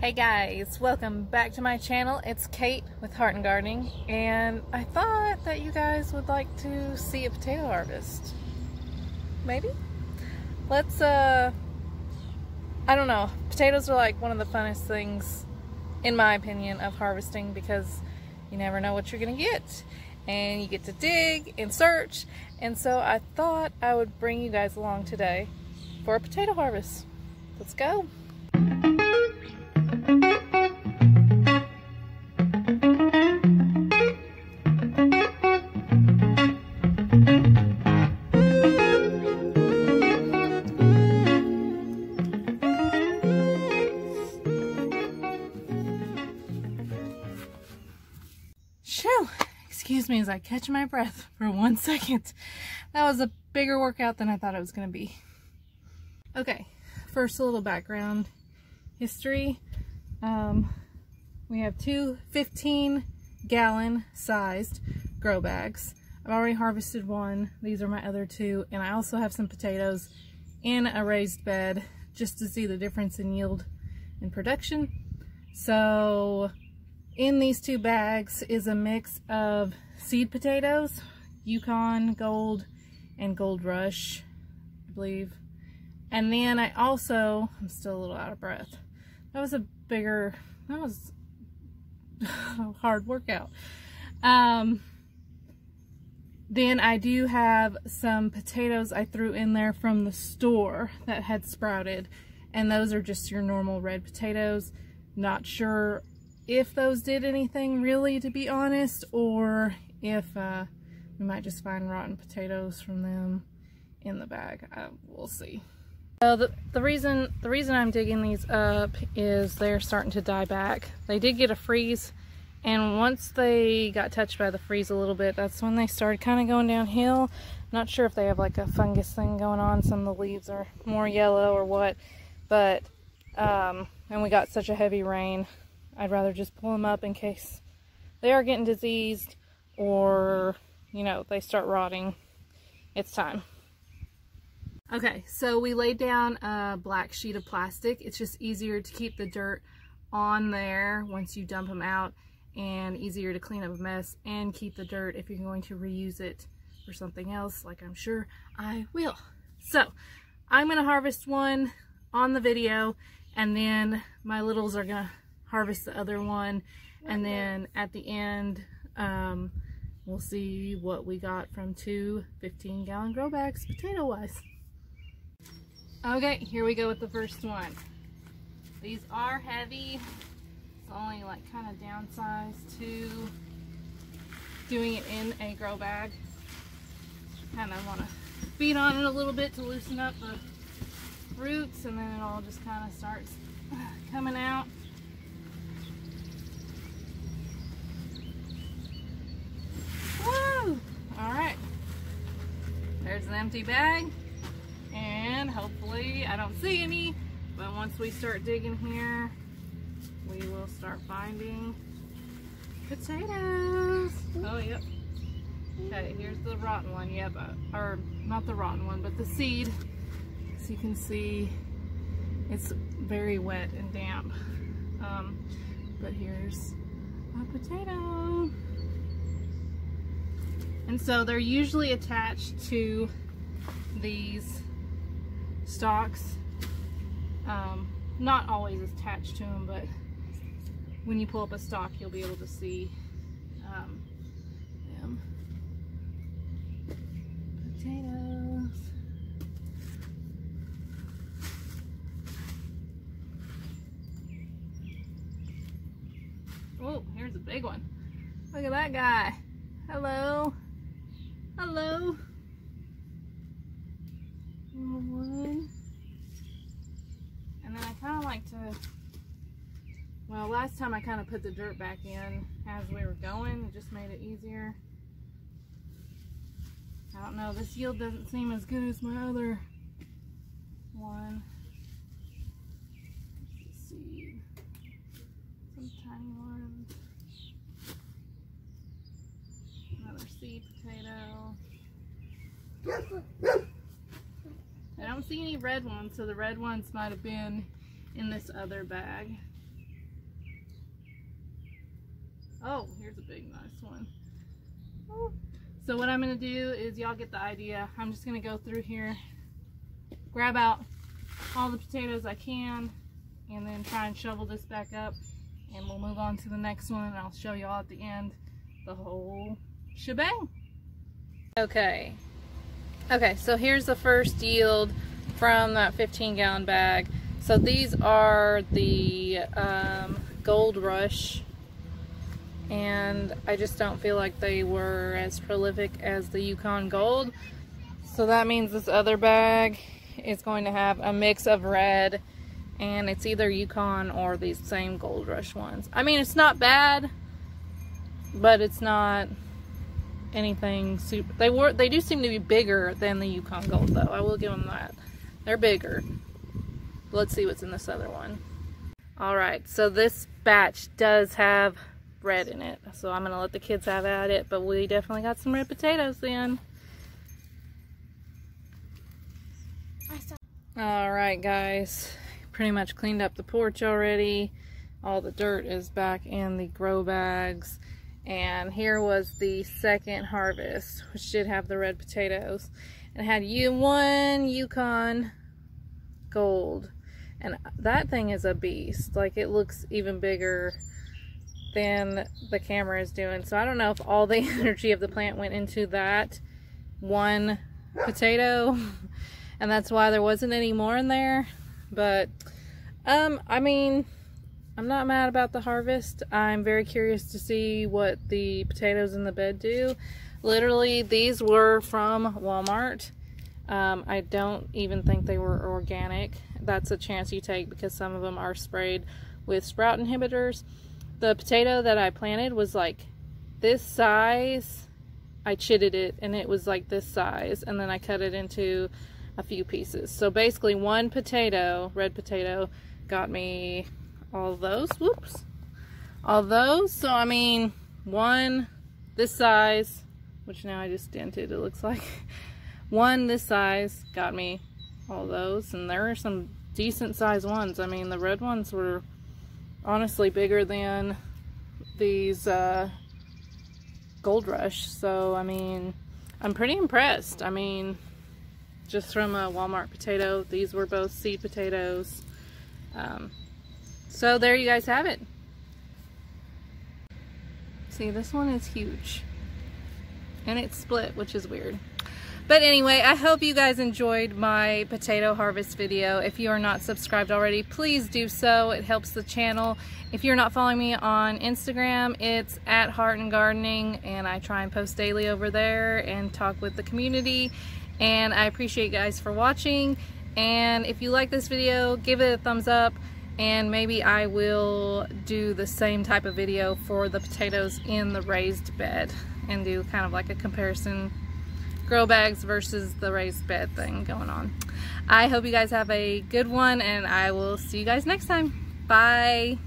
Hey guys, welcome back to my channel. It's Kate with Heart and Gardening, and I thought that you guys would like to see a potato harvest. Maybe? Let's, I don't know. Potatoes are like one of the funnest things, in my opinion, of harvesting because you never know what you're gonna get. And you get to dig and search, and so I thought I would bring you guys along today for a potato harvest. Let's go. Shoo! Excuse me as I catch my breath for 1 second. That was a bigger workout than I thought it was going to be. Okay, first a little background history. We have two 15-gallon sized grow bags. I've already harvested one. These are my other two, and I also have some potatoes in a raised bed just to see the difference in yield and production. So in these two bags is a mix of seed potatoes, Yukon Gold and Gold Rush, I believe. And then I also, I'm still a little out of breath. That was a hard workout. Then I do have some potatoes I threw in there from the store that had sprouted. And those are just your normal red potatoes. Not sure if those did anything really, to be honest, or if we might just find rotten potatoes from them in the bag. We'll see. The reason I'm digging these up is they're starting to die back. They did get a freeze, and once they got touched by the freeze a little bit, that's when they started kind of going downhill. Not sure if they have like a fungus thing going on. Some of the leaves are more yellow or what, but and we got such a heavy rain, I'd rather just pull them up in case they are getting diseased or, you know, they start rotting. It's time. Okay, so we laid down a black sheet of plastic. It's just easier to keep the dirt on there once you dump them out, and easier to clean up a mess and keep the dirt if you're going to reuse it for something else, like I'm sure I will. So I'm gonna harvest one on the video, and then my littles are gonna harvest the other one, and then at the end we'll see what we got from two 15-gallon grow bags potato wise. Okay, here we go with the first one. These are heavy. It's only like kind of downsized to doing it in a grow bag. Kind of want to beat on it a little bit to loosen up the roots, and then it all just kind of starts coming out. Woo! Alright. There's an empty bag. And hopefully I don't see any, but once we start digging here, we will start finding potatoes. Oh, yep. Okay, here's the rotten one. Yep, or not the rotten one, but the seed. As you can see, it's very wet and damp. But here's a potato. And so they're usually attached to these stalks. Not always attached to them, but when you pull up a stalk, you'll be able to see them. Potatoes. Oh, here's a big one. Look at that guy. Hello. Hello. One. And then I kind of like to, well, last time I kind of put the dirt back in as we were going. It just made it easier. I don't know, this yield doesn't seem as good as my other one. Let's see. Some tiny ones. Another seed potato. I don't see any red ones, so the red ones might have been in this other bag. Oh, here's a big nice one. Oh. So what I'm going to do is, y'all get the idea. I'm just going to go through here, grab out all the potatoes I can, and then try and shovel this back up, and we'll move on to the next one, and I'll show y'all at the end the whole shebang. Okay, so here's the first yield from that 15-gallon bag. So these are the Gold Rush, and I just don't feel like they were as prolific as the Yukon Gold. So that means this other bag is going to have a mix of red, and it's either Yukon or these same Gold Rush ones. I mean, it's not bad, but it's not anything super. They do seem to be bigger than the Yukon Gold, though. I will give them that. They're bigger. Let's see what's in this other one. Alright, so this batch does have red in it, so I'm gonna let the kids have at it, but we definitely got some red potatoes then. Alright guys, pretty much cleaned up the porch already. All the dirt is back in the grow bags, and here was the second harvest, which did have the red potatoes. It had one Yukon Gold, and that thing is a beast. Like, it looks even bigger than the camera is doing. So I don't know if all the energy of the plant went into that one potato and that's why there wasn't any more in there. But I mean, I'm not mad about the harvest. I'm very curious to see what the potatoes in the bed do. Literally, these were from Walmart. I don't even think they were organic. That's a chance you take because some of them are sprayed with sprout inhibitors. The potato that I planted was like this size. I chitted it and it was like this size, and then I cut it into a few pieces. So basically one potato, red potato, got me all those. Whoops. All those. So I mean, one this size, which now I just dented, it looks like. One this size got me all those, and there are some decent sized ones. I mean, the red ones were honestly bigger than these Gold Rush. So I mean, I'm pretty impressed. I mean, just from a Walmart potato, these were both seed potatoes. So there you guys have it. See, this one is huge, and it's split, which is weird. But anyway, I hope you guys enjoyed my potato harvest video. If you are not subscribed already, please do so. It helps the channel. If you're not following me on Instagram, it's @HeartandGardening, and I try and post daily over there and talk with the community. And I appreciate you guys for watching. And if you like this video, give it a thumbs up, and maybe I will do the same type of video for the potatoes in the raised bed and do kind of like a comparison, grow bags versus the raised bed thing going on. I hope you guys have a good one, and I will see you guys next time. Bye.